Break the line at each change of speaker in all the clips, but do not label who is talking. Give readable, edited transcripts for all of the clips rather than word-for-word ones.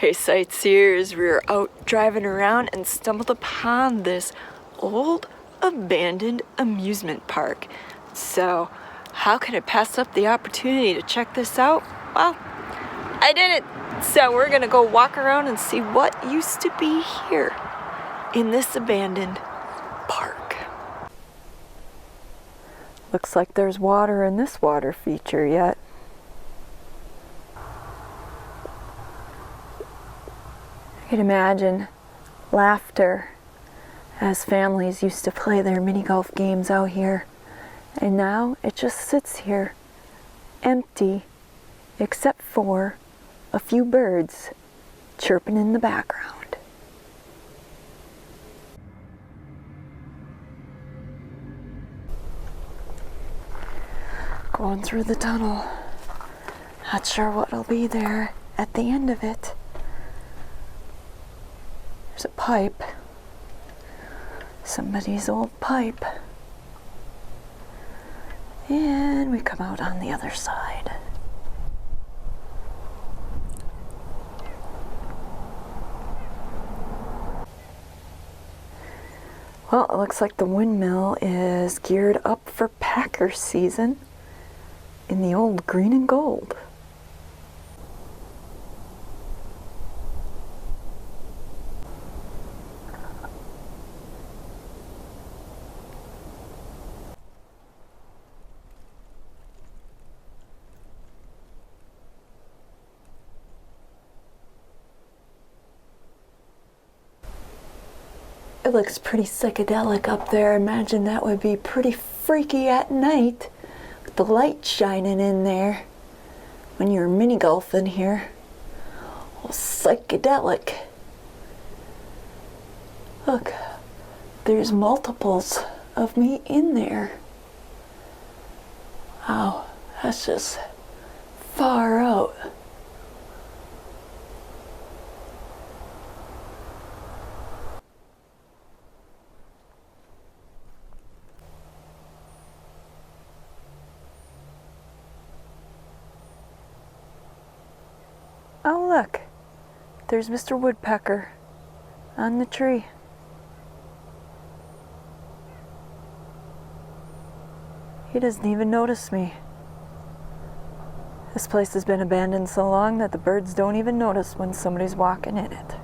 Hey sightseers, we were out driving around and stumbled upon this old abandoned amusement park. So how could I pass up the opportunity to check this out? Well, I did it. So we're gonna go walk around and see what used to be here in this abandoned park. Looks like there's water in this water feature yet. I can imagine laughter as families used to play their mini golf games out here. And now it just sits here, empty, except for a few birds chirping in the background. Going through the tunnel. Not sure what'll be there at the end of it. There's a pipe. Somebody's old pipe. And we come out on the other side. Well, it looks like the windmill is geared up for Packer season in the old green and gold. It looks pretty psychedelic up there. Imagine that would be pretty freaky at night with the light shining in there when you're mini golfing here. Oh, psychedelic. Look, there's multiples of me in there. Wow, that's just far out. Oh look, there's Mr. Woodpecker on the tree. He doesn't even notice me. This place has been abandoned so long that the birds don't even notice when somebody's walking in it.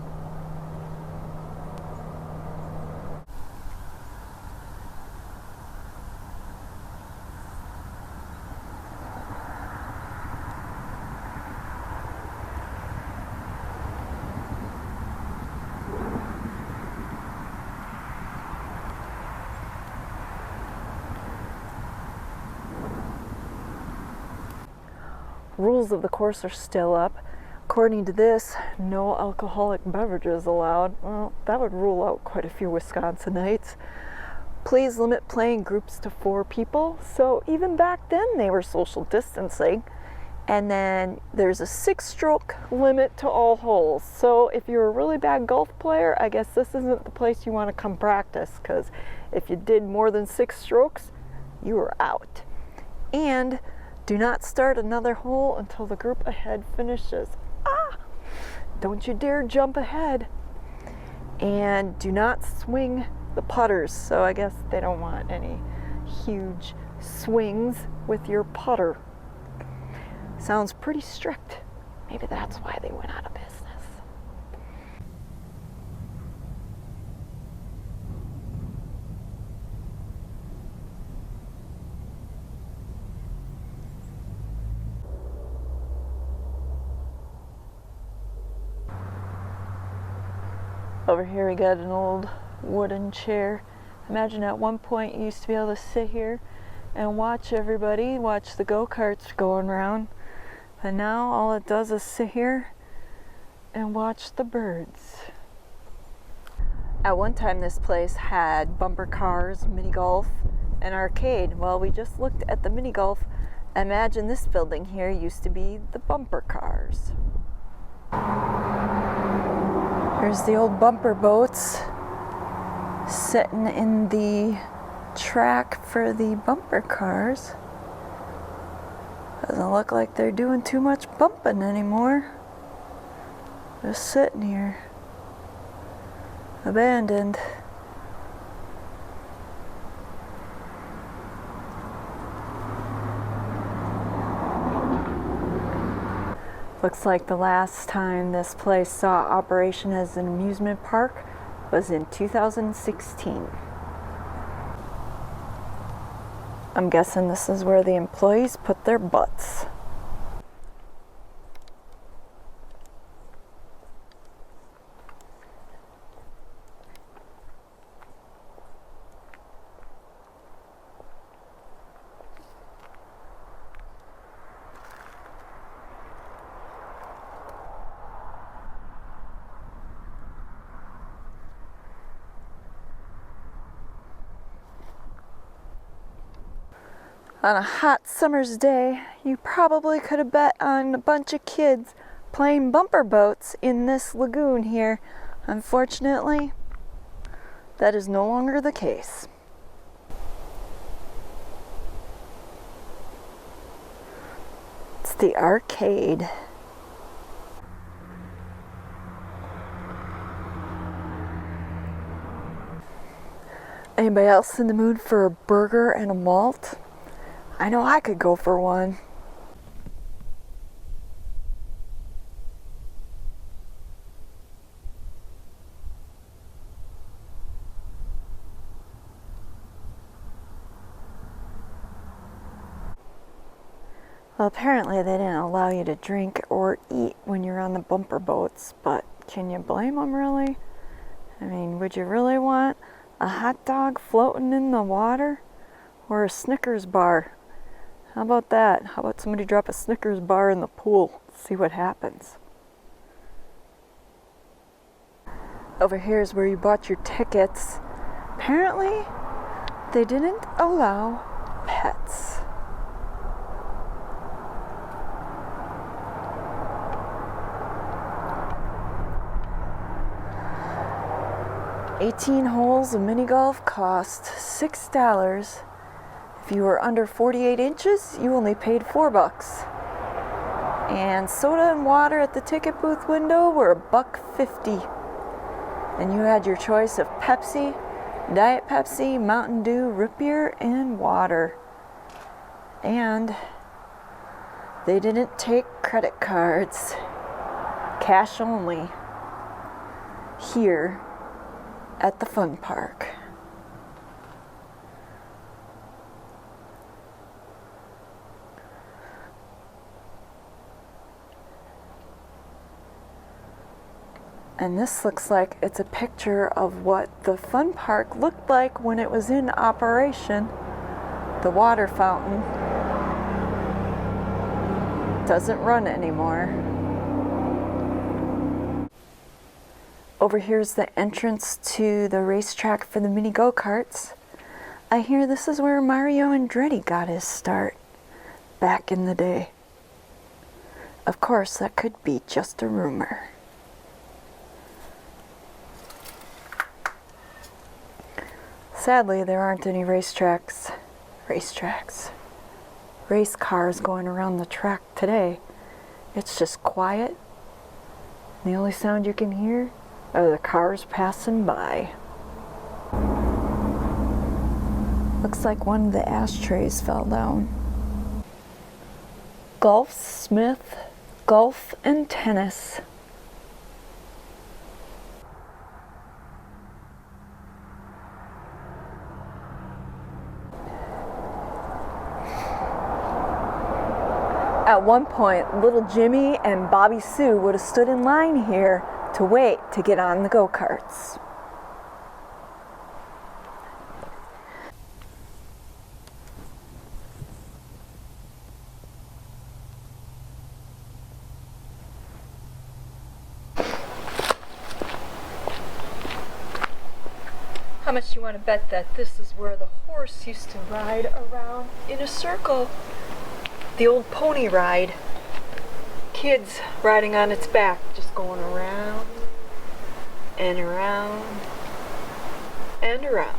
Rules of the course are still up. According to this, no alcoholic beverages allowed. Well, that would rule out quite a few Wisconsinites. Please limit playing groups to 4 people. So even back then they were social distancing. And then there's a 6-stroke limit to all holes. So if you're a really bad golf player, I guess this isn't the place you want to come practice, because if you did more than 6 strokes, you were out. And do not start another hole until the group ahead finishes. Don't you dare jump ahead. And do not swing the putters. So I guess they don't want any huge swings with your putter. Sounds pretty strict. Maybe that's why they went out of business. Over here we got an old wooden chair. Imagine at one point you used to be able to sit here and watch everybody, watch the go-karts going around. But now all it does is sit here and watch the birds. At one time this place had bumper cars, mini golf, and arcade. Well, we just looked at the mini golf. Imagine this building here used to be the bumper cars. There's the old bumper boats sitting in the track for the bumper cars. Doesn't look like they're doing too much bumping anymore. Just sitting here. Abandoned. Looks like the last time this place saw operation as an amusement park was in 2016. I'm guessing this is where the employees put their butts. On a hot summer's day, you probably could have bet on a bunch of kids playing bumper boats in this lagoon here. Unfortunately, that is no longer the case. It's the arcade. Anybody else in the mood for a burger and a malt? I know I could go for one. Well, apparently they didn't allow you to drink or eat when you're on the bumper boats, but can you blame them really? I mean, would you really want a hot dog floating in the water? Or a Snickers bar? How about that? How about somebody drop a Snickers bar in the pool? See what happens. Over here is where you bought your tickets. Apparently, they didn't allow pets. $18 holes of mini golf cost $6. If you were under 48 inches, you only paid $4. And soda and water at the ticket booth window were $1.50. And you had your choice of Pepsi, Diet Pepsi, Mountain Dew, root beer, and water. And they didn't take credit cards. Cash only. Here at the fun park. And this looks like it's a picture of what the fun park looked like when it was in operation. The water fountain doesn't run anymore. Over here's the entrance to the racetrack for the mini go-karts. I hear this is where Mario Andretti got his start back in the day. Of course, that could be just a rumor. Sadly, there aren't any race cars going around the track today. It's just quiet. The only sound you can hear are the cars passing by. Looks like one of the ashtrays fell down. Golfsmith, golf and tennis. At one point, little Jimmy and Bobby Sue would have stood in line here to wait to get on the go-karts. How much do you want to bet that this is where the horse used to ride around in a circle? The old pony ride. Kids riding on its back, just going around and around and around.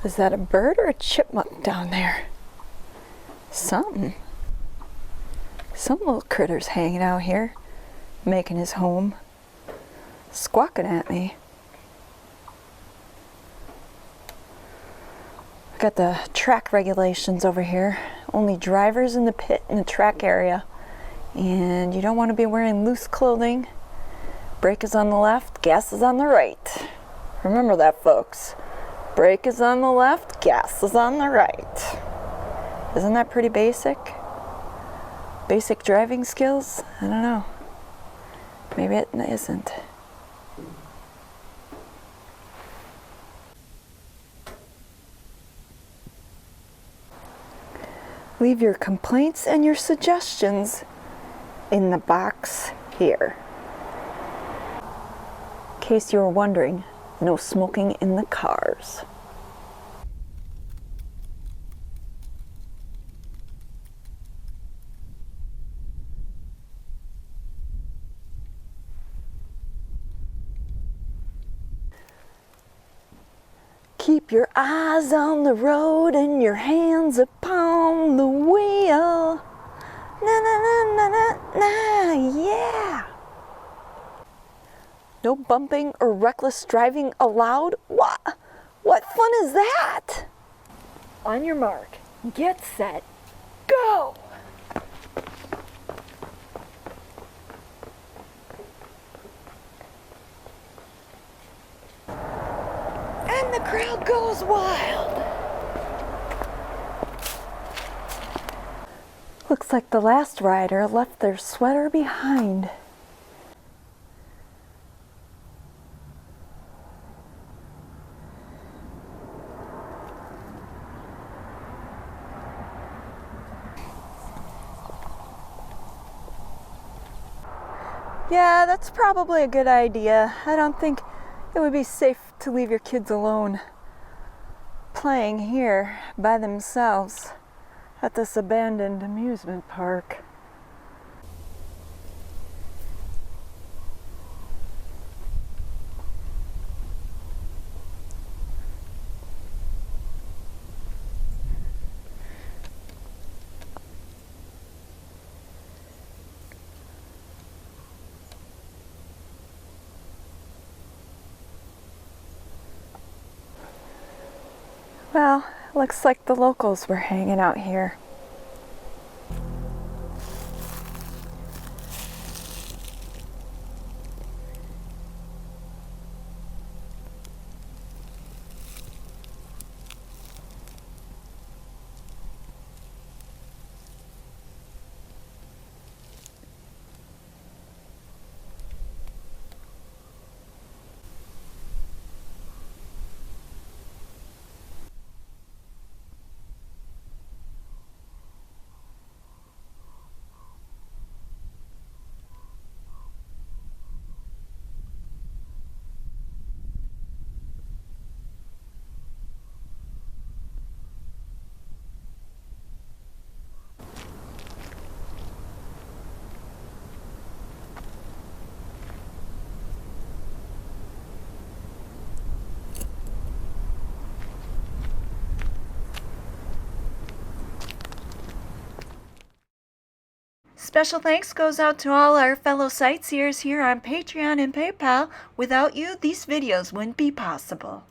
Is that a bird or a chipmunk down there? Something. Some little critter's hanging out here, making his home, squawking at me. Got the track regulations over here. Only drivers in the pit in the track area. And you don't want to be wearing loose clothing. Brake is on the left, gas is on the right. Remember that, folks. Brake is on the left, gas is on the right. Isn't that pretty basic? Basic driving skills? I don't know. Maybe it isn't. Leave your complaints and your suggestions in the box here. In case you were wondering, no smoking in the cars. Keep your eyes on the road and your hands upon the wheel. Na na na na na na, yeah. No bumping or reckless driving allowed? What? What fun is that? On your mark, get set, go! And the crowd goes wild. Looks like the last rider left their sweater behind. Yeah, that's probably a good idea. I don't think it would be safe to leave your kids alone playing here by themselves at this abandoned amusement park. Well, looks like the locals were hanging out here. Special thanks goes out to all our fellow sightseers here on Patreon and PayPal. Without you, these videos wouldn't be possible.